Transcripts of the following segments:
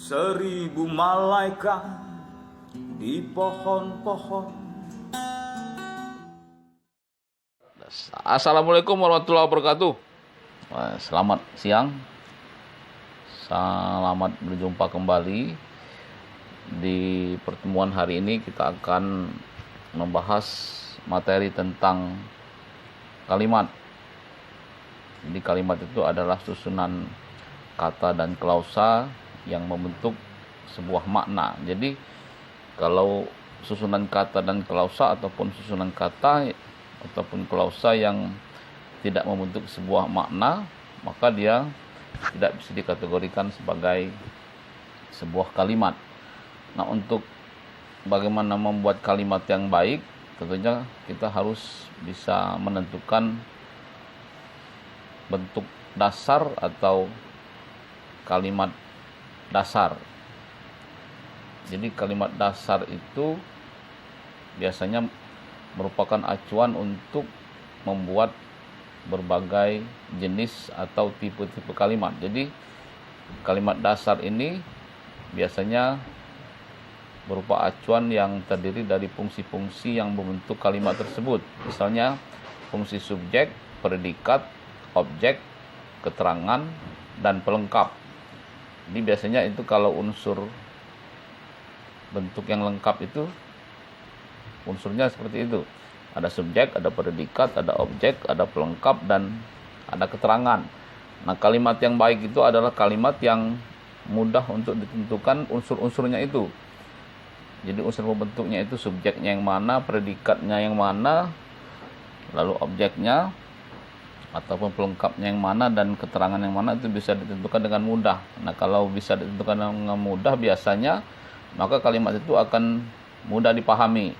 Seribu malaikat di pohon-pohon. Assalamualaikum warahmatullahi wabarakatuh. Selamat siang. Selamat berjumpa kembali. Di pertemuan hari ini kita akan membahas materi tentang kalimat. Jadi kalimat itu adalah susunan kata dan klausa yang membentuk sebuah makna. Jadi kalau susunan kata dan klausa ataupun susunan kata ataupun klausa yang tidak membentuk sebuah makna, maka dia tidak bisa dikategorikan sebagai sebuah kalimat. Nah, untuk bagaimana membuat kalimat yang baik, tentunya kita harus bisa menentukan bentuk dasar atau kalimat dasar. Jadi kalimat dasar itu biasanya merupakan acuan untuk membuat berbagai jenis atau tipe-tipe kalimat. Jadi kalimat dasar ini biasanya berupa acuan yang terdiri dari fungsi-fungsi yang membentuk kalimat tersebut. Misalnya fungsi subjek, predikat, objek, keterangan, dan pelengkap. Jadi biasanya itu kalau unsur bentuk yang lengkap itu unsurnya seperti itu. Ada subjek, ada predikat, ada objek, ada pelengkap, dan ada keterangan. Nah, kalimat yang baik itu adalah kalimat yang mudah untuk ditentukan unsur-unsurnya itu. Jadi unsur pembentuknya itu subjeknya yang mana, predikatnya yang mana, lalu objeknya ataupun pelengkapnya yang mana, dan keterangan yang mana, itu bisa ditentukan dengan mudah. Nah, kalau bisa ditentukan dengan mudah biasanya, maka kalimat itu akan mudah dipahami.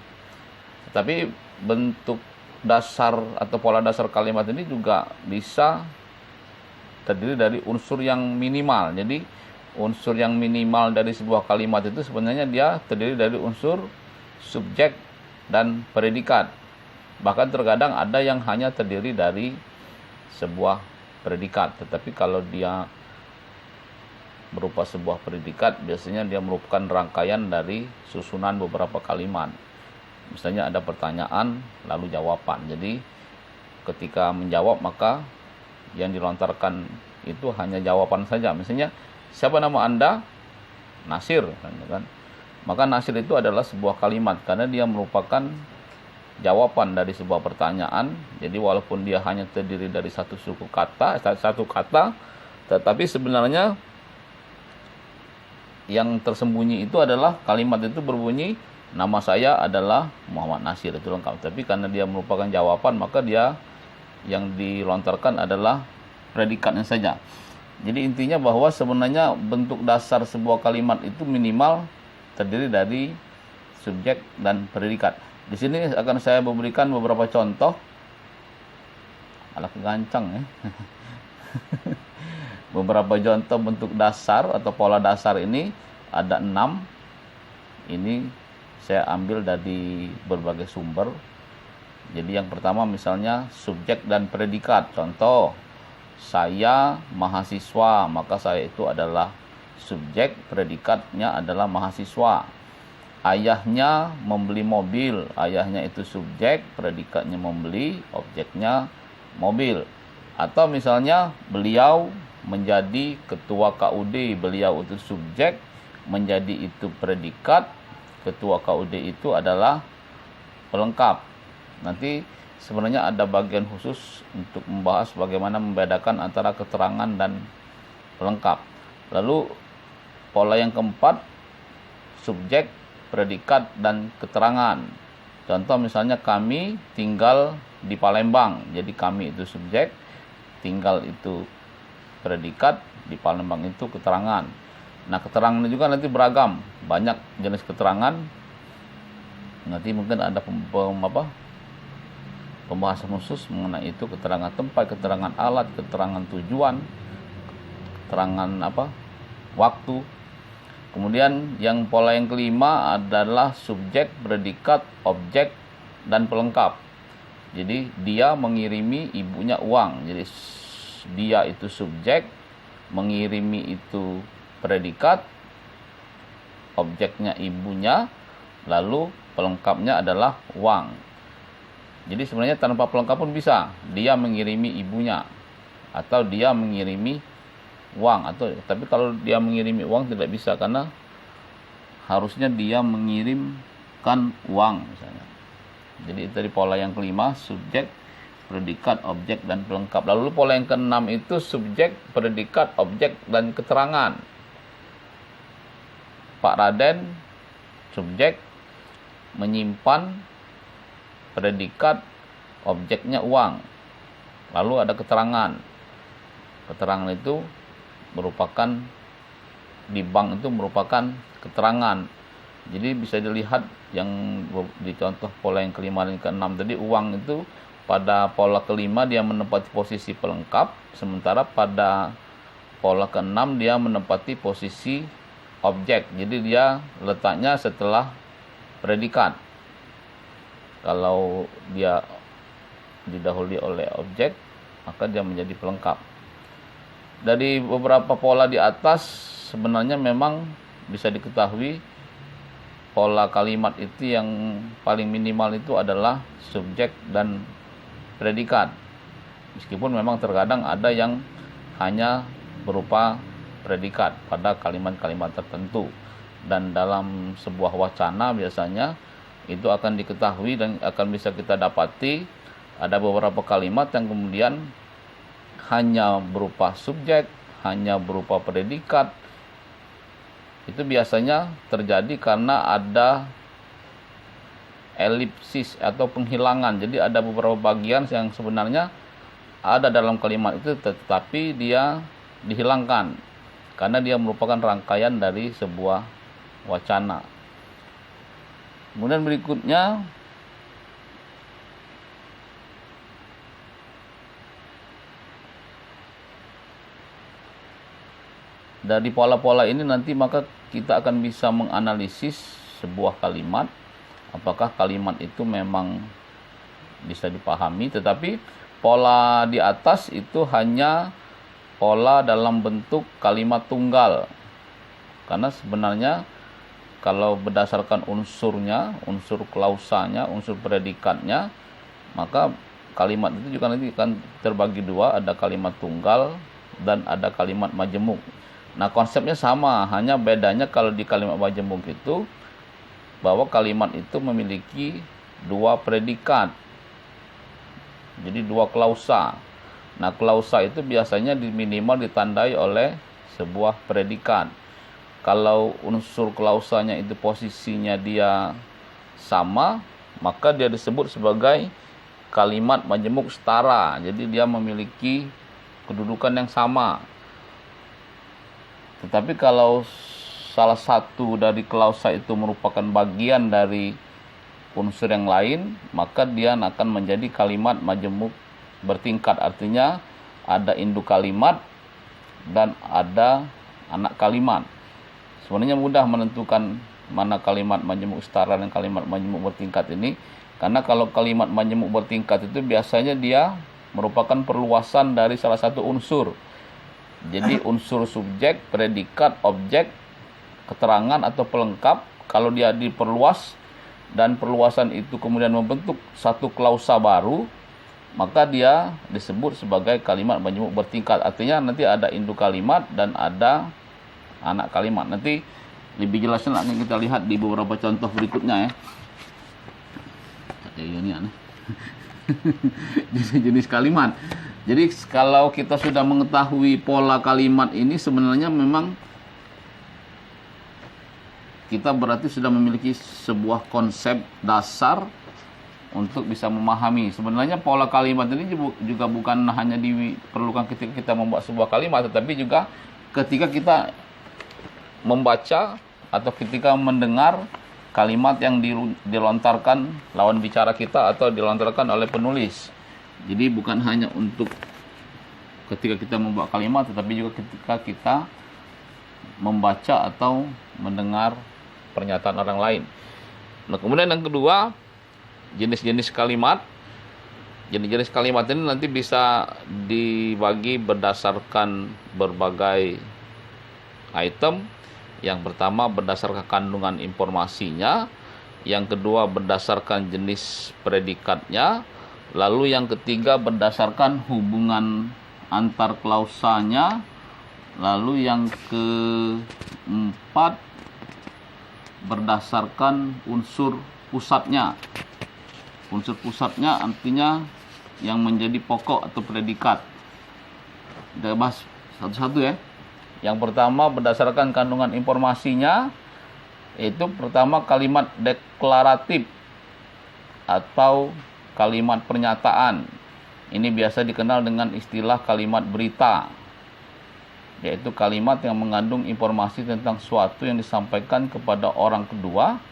Tetapi bentuk dasar atau pola dasar kalimat ini juga bisa terdiri dari unsur yang minimal. Jadi unsur yang minimal dari sebuah kalimat itu sebenarnya dia terdiri dari unsur subjek dan predikat. Bahkan terkadang ada yang hanya terdiri dari sebuah predikat, tetapi kalau dia berupa sebuah predikat, biasanya dia merupakan rangkaian dari susunan beberapa kalimat. Misalnya ada pertanyaan lalu jawaban. Jadi ketika menjawab maka yang dilontarkan itu hanya jawaban saja. Misalnya, siapa nama Anda? Nasir, kan? Maka Nasir itu adalah sebuah kalimat karena dia merupakan jawaban dari sebuah pertanyaan. Jadi walaupun dia hanya terdiri dari satu kata, tetapi sebenarnya yang tersembunyi itu adalah kalimat itu berbunyi, nama saya adalah Muhammad Nasir, itu lengkap. Tapi karena dia merupakan jawaban, maka dia yang dilontarkan adalah predikatnya saja. Jadi intinya bahwa sebenarnya bentuk dasar sebuah kalimat itu minimal terdiri dari subjek dan predikat. Di sini akan saya memberikan beberapa contoh. Alah kegancang ya. Beberapa contoh bentuk dasar atau pola dasar ini ada 6. Ini saya ambil dari berbagai sumber. Jadi yang pertama misalnya subjek dan predikat. Contoh, saya mahasiswa, maka saya itu adalah subjek, predikatnya adalah mahasiswa. Ayahnya membeli mobil, ayahnya itu subjek, predikatnya membeli, objeknya mobil. Atau misalnya beliau menjadi ketua KUD, beliau itu subjek, menjadi itu predikat, ketua KUD itu adalah pelengkap. Nanti sebenarnya ada bagian khusus untuk membahas bagaimana membedakan antara keterangan dan pelengkap. Lalu pola yang keempat, subjek, predikat, dan keterangan. Contoh misalnya kami tinggal di Palembang. Jadi kami itu subjek, tinggal itu predikat, di Palembang itu keterangan. Nah, keterangan juga nanti beragam, banyak jenis keterangan. Nanti mungkin ada pembahasan khusus mengenai itu, keterangan tempat, keterangan alat, keterangan tujuan, keterangan waktu. Kemudian yang pola yang kelima adalah subjek, predikat, objek, dan pelengkap. Jadi dia mengirimi ibunya uang. Jadi dia itu subjek, mengirimi itu predikat, objeknya ibunya, lalu pelengkapnya adalah uang. Jadi sebenarnya tanpa pelengkap pun bisa. Dia mengirimi ibunya atau dia mengirimi uang, tapi kalau dia mengirimi uang tidak bisa, karena harusnya dia mengirimkan uang misalnya. Jadi itu dari pola yang kelima, subjek, predikat, objek, dan pelengkap. Lalu pola yang keenam itu subjek, predikat, objek, dan keterangan. Pak Raden, subjek, menyimpan, predikat, objeknya uang. Lalu ada keterangan. Keterangan itu merupakan, di bank itu merupakan keterangan. Jadi bisa dilihat yang di contoh pola yang kelima dan keenam tadi, uang itu pada pola kelima dia menempati posisi pelengkap, sementara pada pola keenam dia menempati posisi objek. Jadi dia letaknya setelah predikat. Kalau dia didahului oleh objek, maka dia menjadi pelengkap. Dari beberapa pola di atas sebenarnya memang bisa diketahui pola kalimat itu yang paling minimal itu adalah subjek dan predikat. Meskipun memang terkadang ada yang hanya berupa predikat pada kalimat-kalimat tertentu. Dan dalam sebuah wacana biasanya itu akan diketahui dan akan bisa kita dapati ada beberapa kalimat yang kemudian hanya berupa subjek, hanya berupa predikat. Itu biasanya terjadi karena ada elipsis atau penghilangan. Jadi ada beberapa bagian yang sebenarnya ada dalam kalimat itu tetapi dia dihilangkan karena dia merupakan rangkaian dari sebuah wacana. Kemudian berikutnya dari pola-pola ini nanti maka kita akan bisa menganalisis sebuah kalimat, apakah kalimat itu memang bisa dipahami. Tetapi pola di atas itu hanya pola dalam bentuk kalimat tunggal, karena sebenarnya kalau berdasarkan unsurnya, unsur klausanya, unsur predikatnya, maka kalimat itu juga nanti akan terbagi dua, ada kalimat tunggal dan ada kalimat majemuk. Nah, konsepnya sama, hanya bedanya kalau di kalimat majemuk itu bahwa kalimat itu memiliki dua predikat. Jadi dua klausa. Nah, klausa itu biasanya minimal ditandai oleh sebuah predikat. Kalau unsur klausanya itu posisinya dia sama, maka dia disebut sebagai kalimat majemuk setara. Jadi dia memiliki kedudukan yang sama. Tetapi kalau salah satu dari klausa itu merupakan bagian dari unsur yang lain, maka dia akan menjadi kalimat majemuk bertingkat. Artinya ada induk kalimat dan ada anak kalimat. Sebenarnya mudah menentukan mana kalimat majemuk setara dan kalimat majemuk bertingkat ini, karena kalau kalimat majemuk bertingkat itu biasanya dia merupakan perluasan dari salah satu unsur. Jadi unsur subjek, predikat, objek, keterangan atau pelengkap, kalau dia diperluas dan perluasan itu kemudian membentuk satu klausa baru, maka dia disebut sebagai kalimat majemuk bertingkat. Artinya nanti ada induk kalimat dan ada anak kalimat. Nanti lebih jelasnya akan kita lihat di beberapa contoh berikutnya ya. Ini aneh. Jenis-jenis kalimat. Jadi kalau kita sudah mengetahui pola kalimat ini, sebenarnya memang kita berarti sudah memiliki sebuah konsep dasar untuk bisa memahami. Sebenarnya pola kalimat ini juga bukan hanya diperlukan ketika kita membuat sebuah kalimat, tetapi juga ketika kita membaca atau ketika mendengar kalimat yang dilontarkan lawan bicara kita atau dilontarkan oleh penulis. Jadi bukan hanya untuk ketika kita membuat kalimat, tetapi juga ketika kita membaca atau mendengar pernyataan orang lain. Nah, kemudian yang kedua, jenis-jenis kalimat. Jenis-jenis kalimat ini nanti bisa dibagi berdasarkan berbagai item. Yang pertama berdasarkan kandungan informasinya, yang kedua berdasarkan jenis predikatnya, lalu yang ketiga berdasarkan hubungan antar klausanya, lalu yang keempat berdasarkan unsur pusatnya. Unsur pusatnya artinya yang menjadi pokok atau predikat. Kita bahas satu-satu ya. Yang pertama berdasarkan kandungan informasinya, itu pertama kalimat deklaratif atau kalimat pernyataan. Ini biasa dikenal dengan istilah kalimat berita, yaitu kalimat yang mengandung informasi tentang sesuatu yang disampaikan kepada orang kedua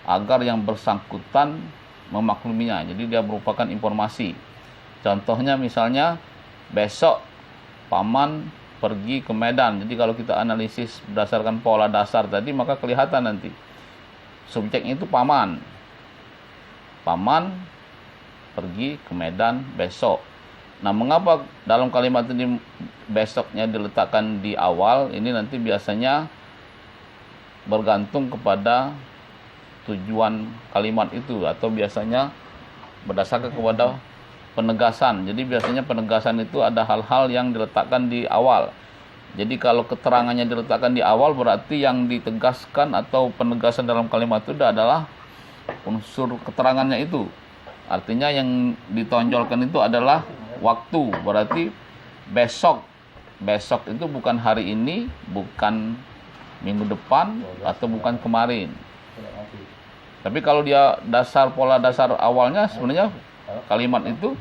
agar yang bersangkutan memakluminya. Jadi dia merupakan informasi. Contohnya misalnya, besok paman pergi ke Medan. Jadi kalau kita analisis berdasarkan pola dasar tadi, maka kelihatan nanti subjeknya itu paman. Paman pergi ke Medan besok. Nah, mengapa dalam kalimat ini besoknya diletakkan di awal? Ini nanti biasanya bergantung kepada tujuan kalimat itu, atau biasanya berdasarkan kepada penegasan. Jadi biasanya penegasan itu ada hal-hal yang diletakkan di awal. Jadi kalau keterangannya diletakkan di awal, berarti yang ditegaskan atau penegasan dalam kalimat itu adalah unsur keterangannya itu. Artinya yang ditonjolkan itu adalah waktu. Berarti besok. Besok itu bukan hari ini, bukan minggu depan, atau bukan kemarin. Tapi kalau dia pola dasar awalnya sebenarnya kalimat itu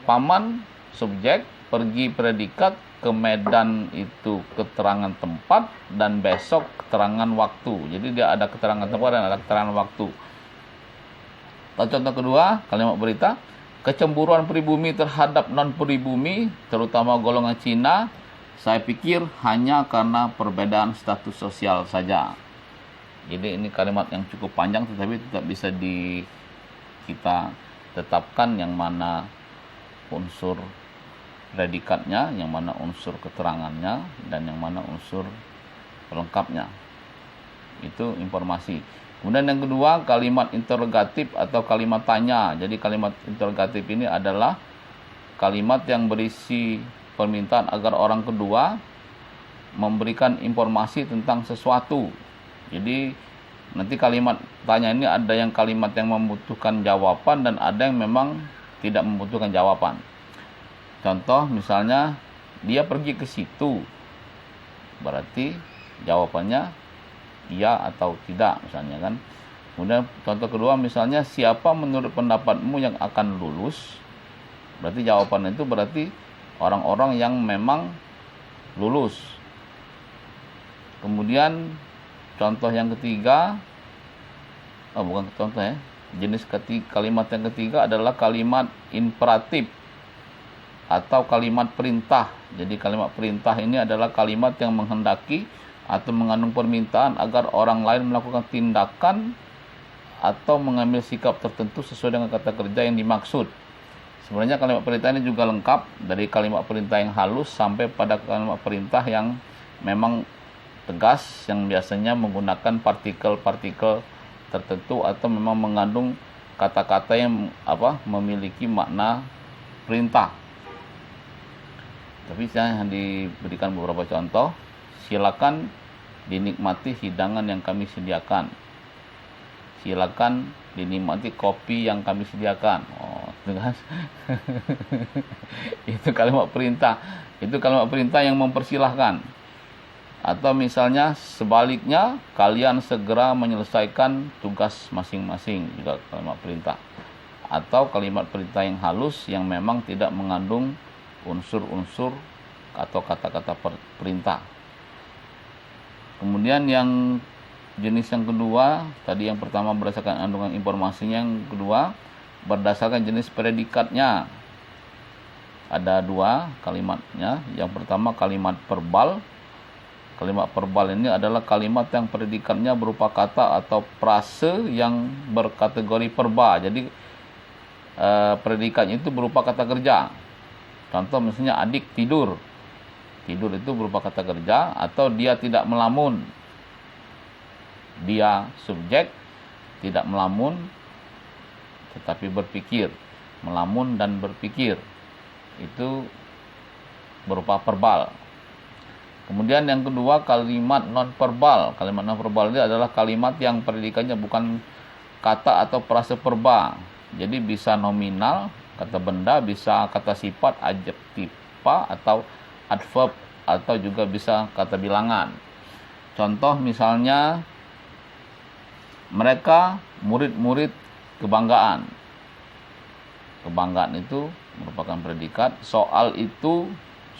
paman subjek, pergi predikat, ke Medan itu keterangan tempat, dan besok keterangan waktu. Jadi dia ada keterangan tempat dan ada keterangan waktu. Contoh kedua, kalimat berita, kecemburuan pribumi terhadap non-pribumi, terutama golongan Cina, saya pikir hanya karena perbedaan status sosial saja. Jadi ini kalimat yang cukup panjang, tetapi tetap bisa kita tetapkan yang mana unsur predikatnya, yang mana unsur keterangannya, dan yang mana unsur pelengkapnya. Itu informasi. Kemudian yang kedua, kalimat interrogatif atau kalimat tanya. Jadi kalimat interrogatif ini adalah kalimat yang berisi permintaan agar orang kedua memberikan informasi tentang sesuatu. Jadi nanti kalimat tanya ini ada yang kalimat yang membutuhkan jawaban dan ada yang memang tidak membutuhkan jawaban. Contoh misalnya, dia pergi ke situ, berarti jawabannya iya atau tidak misalnya kan. Kemudian contoh kedua misalnya, siapa menurut pendapatmu yang akan lulus, berarti jawaban itu berarti orang-orang yang memang lulus. Kemudian contoh yang ketiga, bukan contoh ya, jenis kalimat yang ketiga adalah kalimat imperatif atau kalimat perintah. Jadi kalimat perintah ini adalah kalimat yang menghendaki atau mengandung permintaan agar orang lain melakukan tindakan atau mengambil sikap tertentu sesuai dengan kata kerja yang dimaksud. Sebenarnya kalimat perintah ini juga lengkap, dari kalimat perintah yang halus sampai pada kalimat perintah yang memang tegas, yang biasanya menggunakan partikel-partikel tertentu atau memang mengandung kata-kata yang memiliki makna perintah. Tapi saya diberikan beberapa contoh. Silakan dinikmati hidangan yang kami sediakan. Silakan dinikmati kopi yang kami sediakan. Tegas. Itu kalimat perintah. Itu kalimat perintah yang mempersilahkan. Atau misalnya sebaliknya, kalian segera menyelesaikan tugas masing-masing, juga kalimat perintah. Atau kalimat perintah yang halus yang memang tidak mengandung unsur-unsur atau kata-kata perintah. Kemudian yang jenis yang kedua, tadi yang pertama berdasarkan kandungan informasinya, yang kedua berdasarkan jenis predikatnya. Ada dua kalimatnya. Yang pertama kalimat verbal. Kalimat verbal ini adalah kalimat yang predikatnya berupa kata atau frase yang berkategori verba. Jadi predikatnya itu berupa kata kerja. Contoh misalnya, adik tidur. Tidur itu berupa kata kerja. Atau dia tidak melamun. Dia subjek, tidak melamun, tetapi berpikir. Melamun dan berpikir. Itu berupa verbal. Kemudian yang kedua, kalimat non-verbal. Kalimat non-verbal ini adalah kalimat yang predikannya bukan kata atau frase verba. Jadi bisa nominal, kata benda, bisa kata sifat, adjektiva, atau adverb, atau juga bisa kata bilangan. Contoh misalnya, mereka murid-murid kebanggaan. Kebanggaan itu merupakan predikat. Soal itu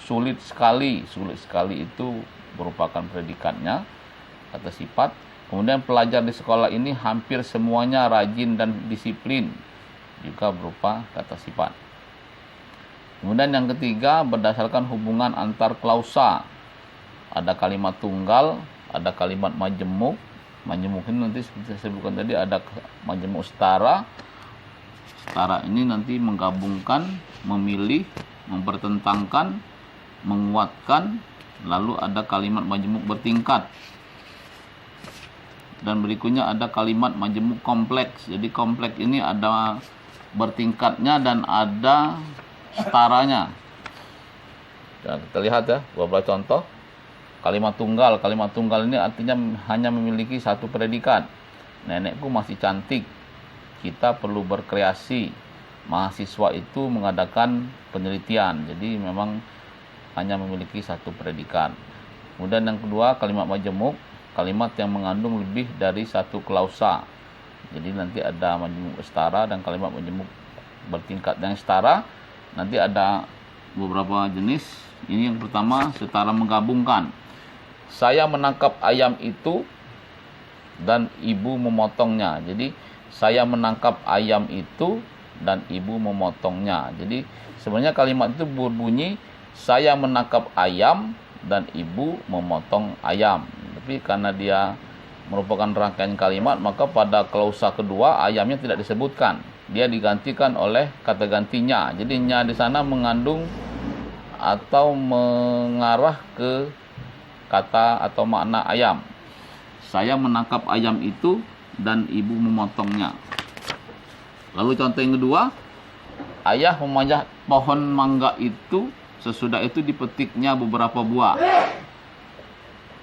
sulit sekali. Sulit sekali itu merupakan predikatnya, kata sifat. Kemudian pelajar di sekolah ini hampir semuanya rajin dan disiplin, juga berupa kata sifat. Kemudian yang ketiga, berdasarkan hubungan antar klausa. Ada kalimat tunggal, ada kalimat majemuk. Majemuk ini nanti seperti saya sebutkan tadi, ada majemuk setara. Setara ini nanti menggabungkan, memilih, mempertentangkan, menguatkan. Lalu ada kalimat majemuk bertingkat. Dan berikutnya ada kalimat majemuk kompleks. Jadi kompleks ini ada bertingkatnya dan ada setaranya. Dan kita lihat ya, beberapa contoh. Kalimat tunggal. Kalimat tunggal ini artinya hanya memiliki satu predikat. Nenekku masih cantik. Kita perlu berkreasi. Mahasiswa itu mengadakan penelitian. Jadi memang hanya memiliki satu predikat. Kemudian yang kedua, kalimat majemuk. Kalimat yang mengandung lebih dari satu klausa. Jadi nanti ada majemuk setara dan kalimat majemuk bertingkat. Yang setara nanti ada beberapa jenis. Ini yang pertama, setara menggabungkan. Saya menangkap ayam itu dan ibu memotongnya. Jadi saya menangkap ayam itu dan ibu memotongnya. Jadi sebenarnya kalimat itu berbunyi saya menangkap ayam dan ibu memotong ayam. Tapi karena dia merupakan rangkaian kalimat, maka pada klausa kedua ayamnya tidak disebutkan. Dia digantikan oleh kata gantinya. Jadi nya di sana mengandung atau mengarah ke kata atau makna ayam. Saya menangkap ayam itu dan ibu memotongnya. Lalu contoh yang kedua, ayah memanjat pohon mangga itu, sesudah itu dipetiknya beberapa buah.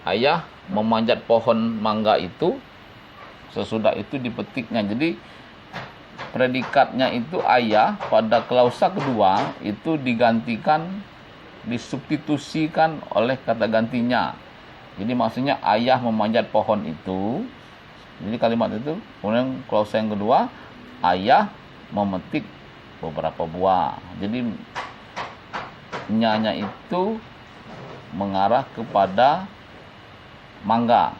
Ayah memanjat pohon mangga itu, sesudah itu dipetiknya. Jadi predikatnya itu ayah, pada klausa kedua itu digantikan, disubstitusikan oleh kata gantinya. Jadi maksudnya ayah memanjat pohon itu. Jadi kalimat itu. Kemudian klausa yang kedua, ayah memetik beberapa buah. Jadi nyanya itu mengarah kepada mangga.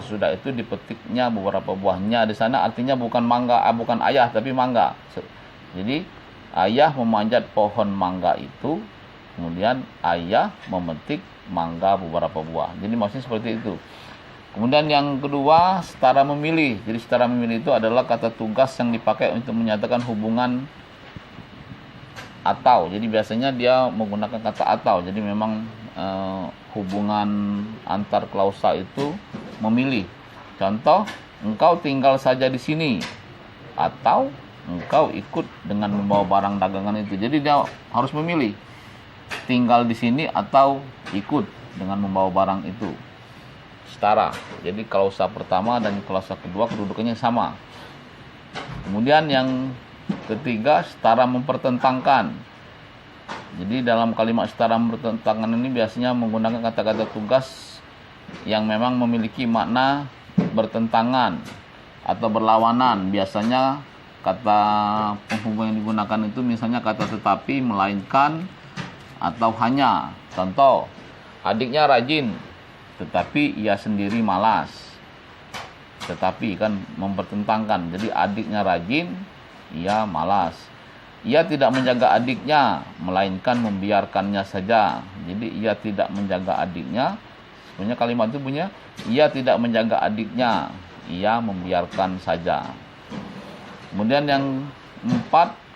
Sesudah itu dipetiknya beberapa buahnya. Di sana artinya bukan mangga, bukan ayah tapi mangga. Jadi ayah memanjat pohon mangga itu, kemudian ayah memetik mangga beberapa buah. Jadi maksudnya seperti itu. Kemudian yang kedua, setara memilih. Jadi setara memilih itu adalah kata tugas yang dipakai untuk menyatakan hubungan atau. Jadi biasanya dia menggunakan kata atau. Jadi memang hubungan antar klausa itu memilih. Contoh, engkau tinggal saja di sini atau engkau ikut dengan membawa barang dagangan itu. Jadi dia harus memilih, tinggal di sini atau ikut dengan membawa barang itu. Setara. Jadi klausa pertama dan klausa kedua kedudukannya sama. Kemudian yang ketiga, setara mempertentangkan. Jadi dalam kalimat setara mempertentangkan ini biasanya menggunakan kata-kata tugas yang memang memiliki makna bertentangan atau berlawanan. Biasanya kata penghubung yang digunakan itu misalnya kata tetapi, melainkan, atau hanya. Contoh, adiknya rajin tetapi ia sendiri malas. Tetapi kan mempertentangkan. Jadi adiknya rajin, ia malas. Ia tidak menjaga adiknya, melainkan membiarkannya saja. Jadi ia tidak menjaga adiknya. Sebenarnya kalimat itu punya, ia tidak menjaga adiknya, ia membiarkan saja. Kemudian yang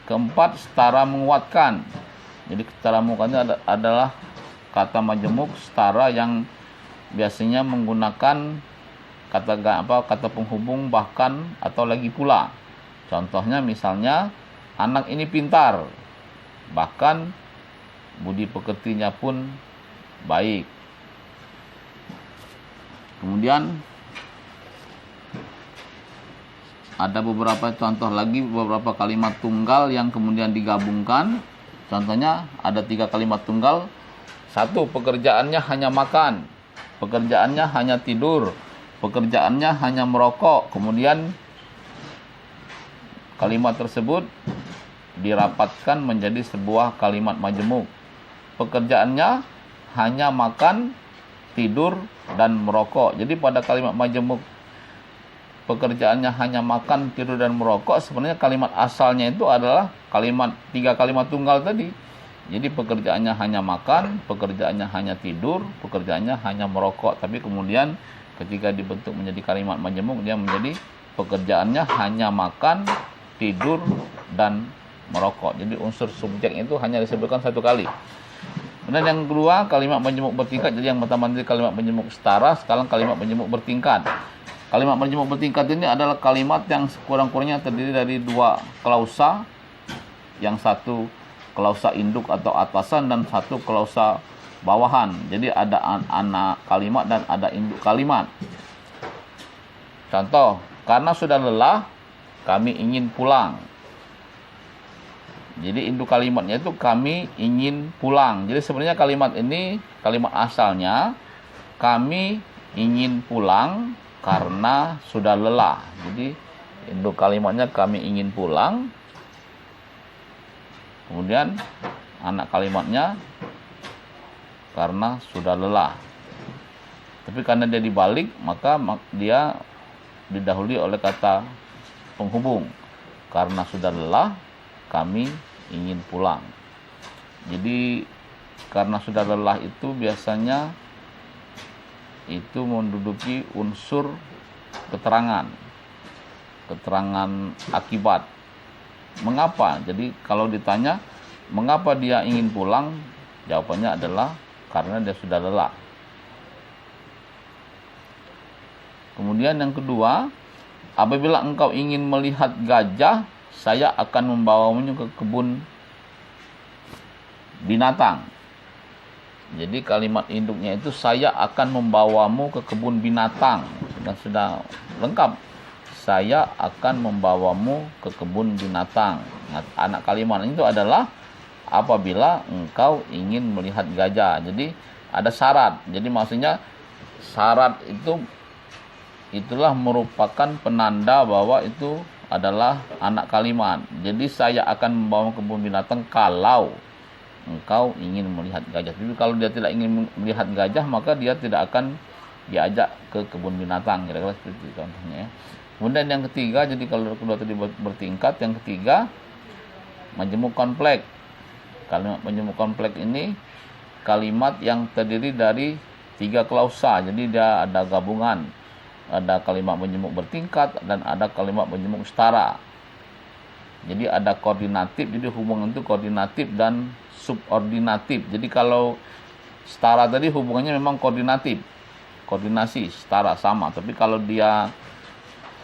keempat, setara menguatkan. Jadi setara menguatkan adalah kata majemuk setara yang biasanya menggunakan kata penghubung bahkan atau lagi pula. Contohnya misalnya anak ini pintar, bahkan budi pekertinya pun baik. Kemudian ada beberapa contoh lagi, beberapa kalimat tunggal yang kemudian digabungkan. Contohnya ada 3 kalimat tunggal. 1, pekerjaannya hanya makan, pekerjaannya hanya tidur, pekerjaannya hanya merokok. Kemudian kalimat tersebut dirapatkan menjadi sebuah kalimat majemuk. Pekerjaannya hanya makan, tidur, dan merokok. Jadi pada kalimat majemuk pekerjaannya hanya makan, tidur, dan merokok, sebenarnya kalimat asalnya itu adalah 3 kalimat tunggal tadi. Jadi pekerjaannya hanya makan, pekerjaannya hanya tidur, pekerjaannya hanya merokok. Tapi kemudian ketika dibentuk menjadi kalimat majemuk, dia menjadi pekerjaannya hanya makan, tidur, dan merokok. Jadi unsur subjek itu hanya disebutkan 1 kali. Kemudian yang kedua, kalimat majemuk bertingkat. Jadi yang pertama tadi kalimat majemuk setara, sekarang kalimat majemuk bertingkat. Kalimat majemuk bertingkat ini adalah kalimat yang sekurang-kurangnya terdiri dari 2 klausa. Yang satu klausa induk atau atasan dan 1 klausa bawahan. Jadi ada anak kalimat dan ada induk kalimat. Contoh, karena sudah lelah, kami ingin pulang. Jadi induk kalimatnya itu kami ingin pulang. Jadi sebenarnya kalimat ini, kalimat asalnya, kami ingin pulang karena sudah lelah. Jadi induk kalimatnya kami ingin pulang. Kemudian anak kalimatnya karena sudah lelah. Tapi karena dia dibalik, maka dia didahului oleh kata penghubung. Karena sudah lelah, kami ingin pulang. Jadi karena sudah lelah itu biasanya itu menduduki unsur keterangan akibat. Mengapa? Jadi kalau ditanya mengapa dia ingin pulang, jawabannya adalah karena dia sudah lelah. Kemudian yang kedua, apabila engkau ingin melihat gajah, saya akan membawamu ke kebun binatang. Jadi kalimat induknya itu saya akan membawamu ke kebun binatang. Sudah lengkap. Saya akan membawamu ke kebun binatang. Nah, anak kalimat itu adalah apabila engkau ingin melihat gajah. Jadi ada syarat. Jadi maksudnya syarat itulah merupakan penanda bahwa itu adalah anak kalimat. Jadi saya akan membawamu ke kebun binatang kalau engkau ingin melihat gajah. Jadi kalau dia tidak ingin melihat gajah, maka dia tidak akan diajak ke kebun binatang. Kira-kira seperti itu contohnya ya. Kemudian yang ketiga, jadi kalau kedua tadi bertingkat, yang ketiga majemuk kompleks. Kalimat majemuk kompleks ini kalimat yang terdiri dari 3 klausa. Jadi dia ada gabungan. Ada kalimat majemuk bertingkat dan ada kalimat majemuk setara. Jadi ada koordinatif, jadi hubungan itu koordinatif dan subordinatif. Jadi kalau setara tadi hubungannya memang koordinatif, koordinasi, setara, sama. Tapi kalau dia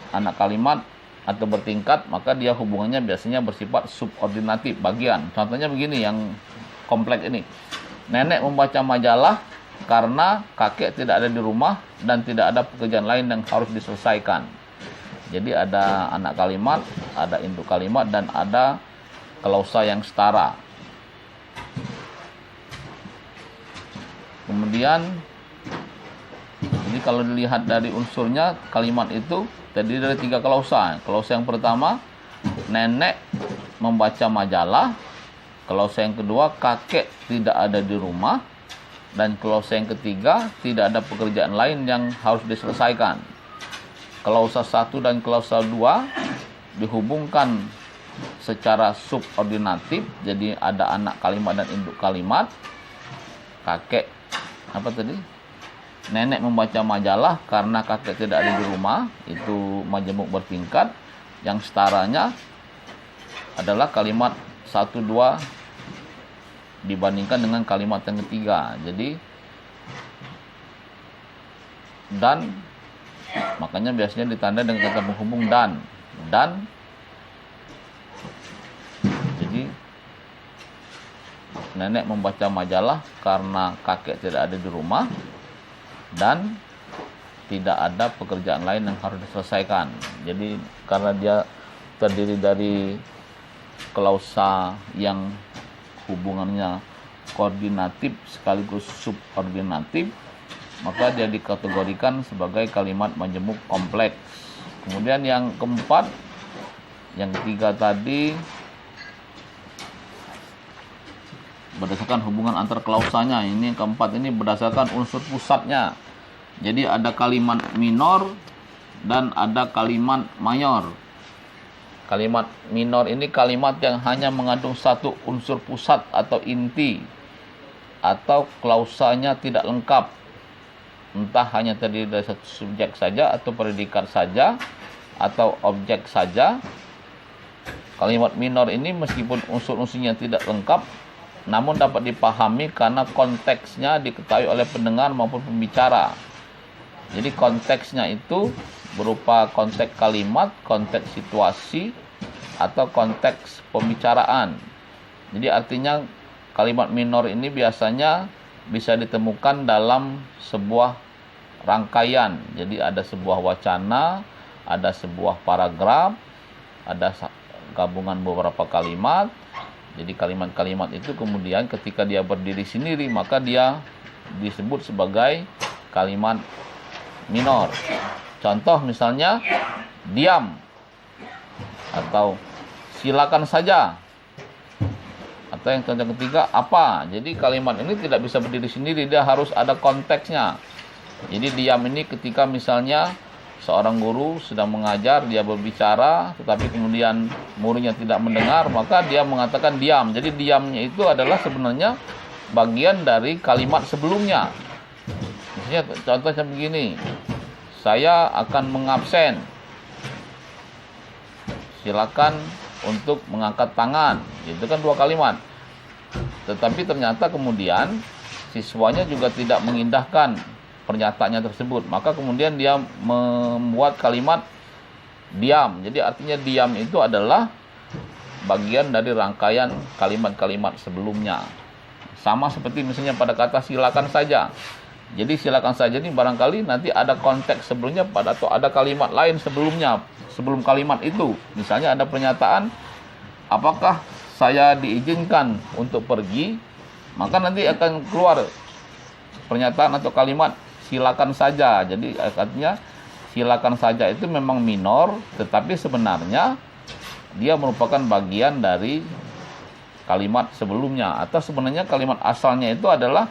anak kalimat atau bertingkat, maka dia hubungannya biasanya bersifat subordinatif, bagian. Contohnya begini yang kompleks ini. Nenek membaca majalah karena kakek tidak ada di rumah dan tidak ada pekerjaan lain yang harus diselesaikan. Jadi ada anak kalimat, ada induk kalimat, dan ada klausa yang setara. Kemudian, jadi kalau dilihat dari unsurnya, kalimat itu terdiri dari 3 klausa. Klausa yang pertama, nenek membaca majalah. Klausa yang kedua, kakek tidak ada di rumah. Dan klausa yang ketiga, tidak ada pekerjaan lain yang harus diselesaikan. Klausa 1 dan klausa 2 dihubungkan secara subordinatif. Jadi ada anak kalimat dan induk kalimat. Kakek, nenek membaca majalah karena kakek tidak ada di rumah. Itu majemuk bertingkat. Yang setaranya adalah kalimat 1, 2 dibandingkan dengan kalimat yang ketiga. Jadi dan Makanya biasanya ditandai dengan kata penghubung dan. Jadi nenek membaca majalah karena kakek tidak ada di rumah dan tidak ada pekerjaan lain yang harus diselesaikan. Jadi karena dia terdiri dari klausa yang hubungannya koordinatif sekaligus subordinatif, maka dia dikategorikan sebagai kalimat majemuk kompleks. Kemudian yang keempat, yang ketiga tadi berdasarkan hubungan antar klausanya. Ini yang keempat ini berdasarkan unsur pusatnya. Jadi ada kalimat minor dan ada kalimat mayor. Kalimat minor ini kalimat yang hanya mengandung satu unsur pusat atau inti, atau klausanya tidak lengkap, entah hanya terdiri dari satu subjek saja atau predikat saja atau objek saja. Kalimat minor ini meskipun unsur-unsurnya tidak lengkap, namun dapat dipahami karena konteksnya diketahui oleh pendengar maupun pembicara. Jadi konteksnya itu berupa konteks kalimat, konteks situasi, atau konteks pembicaraan. Jadi artinya kalimat minor ini biasanya bisa ditemukan dalam sebuah rangkaian. Jadi ada sebuah wacana, ada sebuah paragraf, ada gabungan beberapa kalimat. Jadi kalimat-kalimat itu kemudian ketika dia berdiri sendiri, maka dia disebut sebagai kalimat minor. Contoh misalnya diam atau silakan saja, atau yang contoh ketiga apa. Jadi kalimat ini tidak bisa berdiri sendiri, dia harus ada konteksnya. Jadi diam ini ketika misalnya seorang guru sedang mengajar, dia berbicara tetapi kemudian muridnya tidak mendengar, maka dia mengatakan diam. Jadi diamnya itu adalah sebenarnya bagian dari kalimat sebelumnya. Misalnya contohnya begini, saya akan mengabsen, silakan untuk mengangkat tangan. Itu kan dua kalimat. Tetapi ternyata kemudian siswanya juga tidak mengindahkan pernyataannya tersebut, maka kemudian dia membuat kalimat diam. Jadi artinya diam itu adalah bagian dari rangkaian kalimat-kalimat sebelumnya. Sama seperti misalnya pada kata silakan saja. Jadi silakan saja ini barangkali nanti ada konteks sebelumnya atau ada kalimat lain sebelumnya, sebelum kalimat itu. Misalnya ada pernyataan, apakah saya diizinkan untuk pergi? Maka nanti akan keluar pernyataan atau kalimat silakan saja. Jadi artinya silakan saja itu memang minor, tetapi sebenarnya dia merupakan bagian dari kalimat sebelumnya, atau sebenarnya kalimat asalnya itu adalah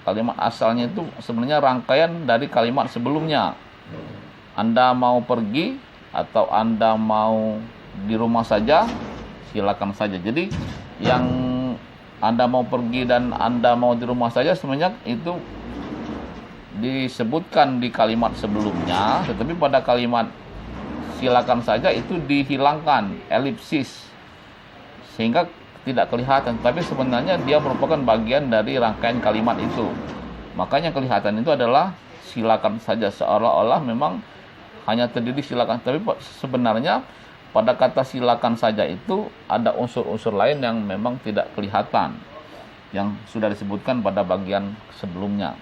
kalimat asalnya itu sebenarnya rangkaian dari kalimat sebelumnya. Anda mau pergi atau Anda mau di rumah saja, silakan saja. Jadi yang Anda mau pergi dan Anda mau di rumah saja sebenarnya itu disebutkan di kalimat sebelumnya, tetapi pada kalimat silakan saja itu dihilangkan elipsis sehingga tidak kelihatan, tapi sebenarnya dia merupakan bagian dari rangkaian kalimat itu. Makanya kelihatan itu adalah silakan saja, seolah-olah memang hanya terdiri silakan, tapi sebenarnya pada kata silakan saja itu ada unsur-unsur lain yang memang tidak kelihatan, yang sudah disebutkan pada bagian sebelumnya.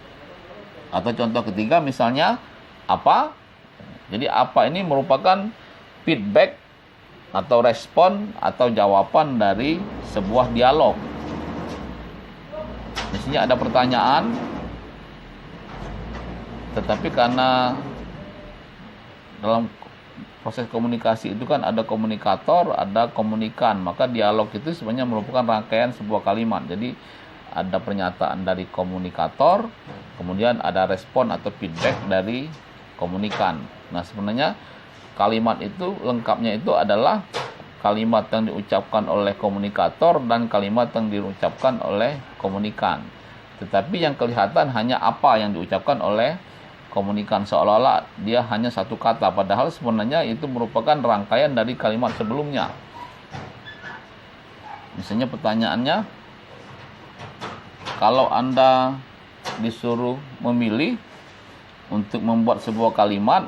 Atau contoh ketiga misalnya apa. Jadi apa ini merupakan feedback atau respon atau jawaban dari sebuah dialog. Misalnya ada pertanyaan, tetapi karena dalam proses komunikasi itu kan ada komunikator, ada komunikan, maka dialog itu sebenarnya merupakan rangkaian sebuah kalimat. Jadi ada pernyataan dari komunikator, kemudian ada respon atau feedback dari komunikan. Nah sebenarnya kalimat itu lengkapnya itu adalah kalimat yang diucapkan oleh komunikator dan kalimat yang diucapkan oleh komunikan. Tetapi yang kelihatan hanya apa yang diucapkan oleh komunikan, seolah-olah dia hanya satu kata, padahal sebenarnya itu merupakan rangkaian dari kalimat sebelumnya. Misalnya pertanyaannya, kalau Anda disuruh memilih untuk membuat sebuah kalimat,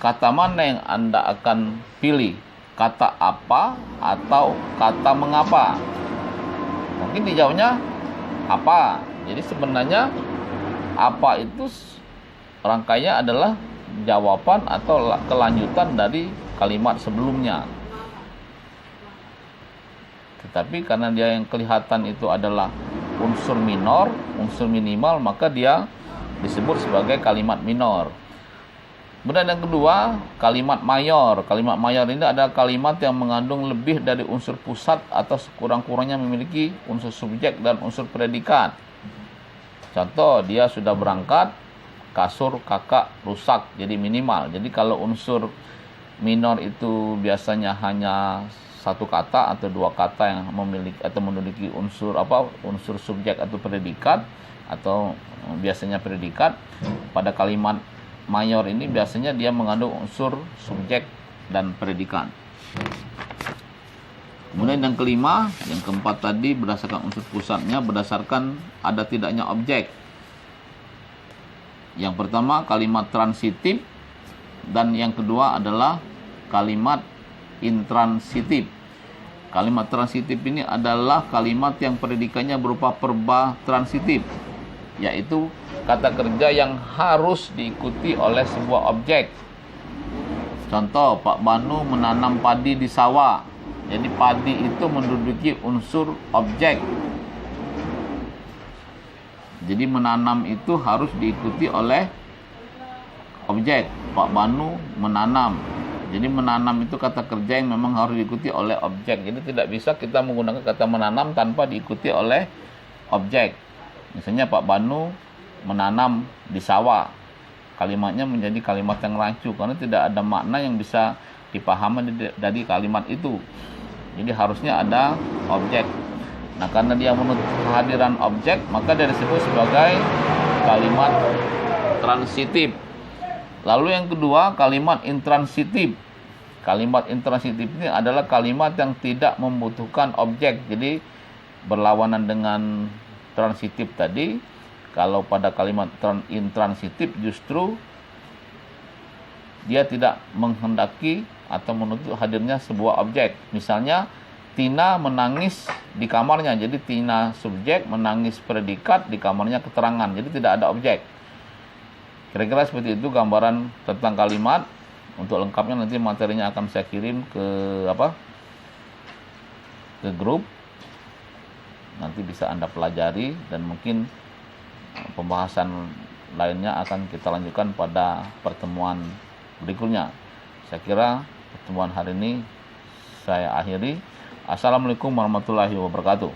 kata mana yang Anda akan pilih? Kata apa atau kata mengapa? Mungkin dijawabnya apa. Jadi sebenarnya apa itu rangkaiannya adalah jawaban atau kelanjutan dari kalimat sebelumnya. Tetapi karena dia yang kelihatan itu adalah unsur minor, unsur minimal, maka dia disebut sebagai kalimat minor. Kemudian yang kedua, kalimat mayor. Kalimat mayor ini adalah kalimat yang mengandung lebih dari unsur pusat atau sekurang-kurangnya memiliki unsur subjek dan unsur predikat. Contoh, dia sudah berangkat, kasur kakak rusak, jadi minimal. Jadi kalau unsur minor itu biasanya hanya satu kata atau dua kata yang memiliki atau memiliki unsur unsur subjek atau predikat, atau biasanya predikat. Pada kalimat mayor ini biasanya dia mengandung unsur subjek dan predikat. Kemudian yang kelima, yang keempat tadi berdasarkan unsur pusatnya, berdasarkan ada tidaknya objek. Yang pertama kalimat transitif, dan yang kedua adalah kalimat intransitif. Kalimat transitif ini adalah kalimat yang predikannya berupa verba transitif, yaitu kata kerja yang harus diikuti oleh sebuah objek. Contoh, Pak Banu menanam padi di sawah. Jadi padi itu menduduki unsur objek. Jadi menanam itu harus diikuti oleh objek. Pak Banu menanam. Jadi menanam itu kata kerja yang memang harus diikuti oleh objek. Jadi tidak bisa kita menggunakan kata menanam tanpa diikuti oleh objek. Misalnya Pak Banu menanam di sawah. Kalimatnya menjadi kalimat yang rancu karena tidak ada makna yang bisa dipahami dari kalimat itu. Jadi harusnya ada objek. Nah, karena dia menuntut kehadiran objek, maka dia disebut sebagai kalimat transitif. Lalu yang kedua, kalimat intransitif. Kalimat intransitif ini adalah kalimat yang tidak membutuhkan objek. Jadi berlawanan dengan transitif tadi. Kalau pada kalimat intransitif justru dia tidak menghendaki atau menuntut hadirnya sebuah objek. Misalnya Tina menangis di kamarnya. Jadi Tina subjek, menangis predikat, di kamarnya keterangan. Jadi tidak ada objek. Kira-kira seperti itu gambaran tentang kalimat. Untuk lengkapnya nanti materinya akan saya kirim ke grup. Nanti bisa Anda pelajari dan mungkin pembahasan lainnya akan kita lanjutkan pada pertemuan berikutnya. Saya kira pertemuan hari ini saya akhiri. Assalamualaikum warahmatullahi wabarakatuh.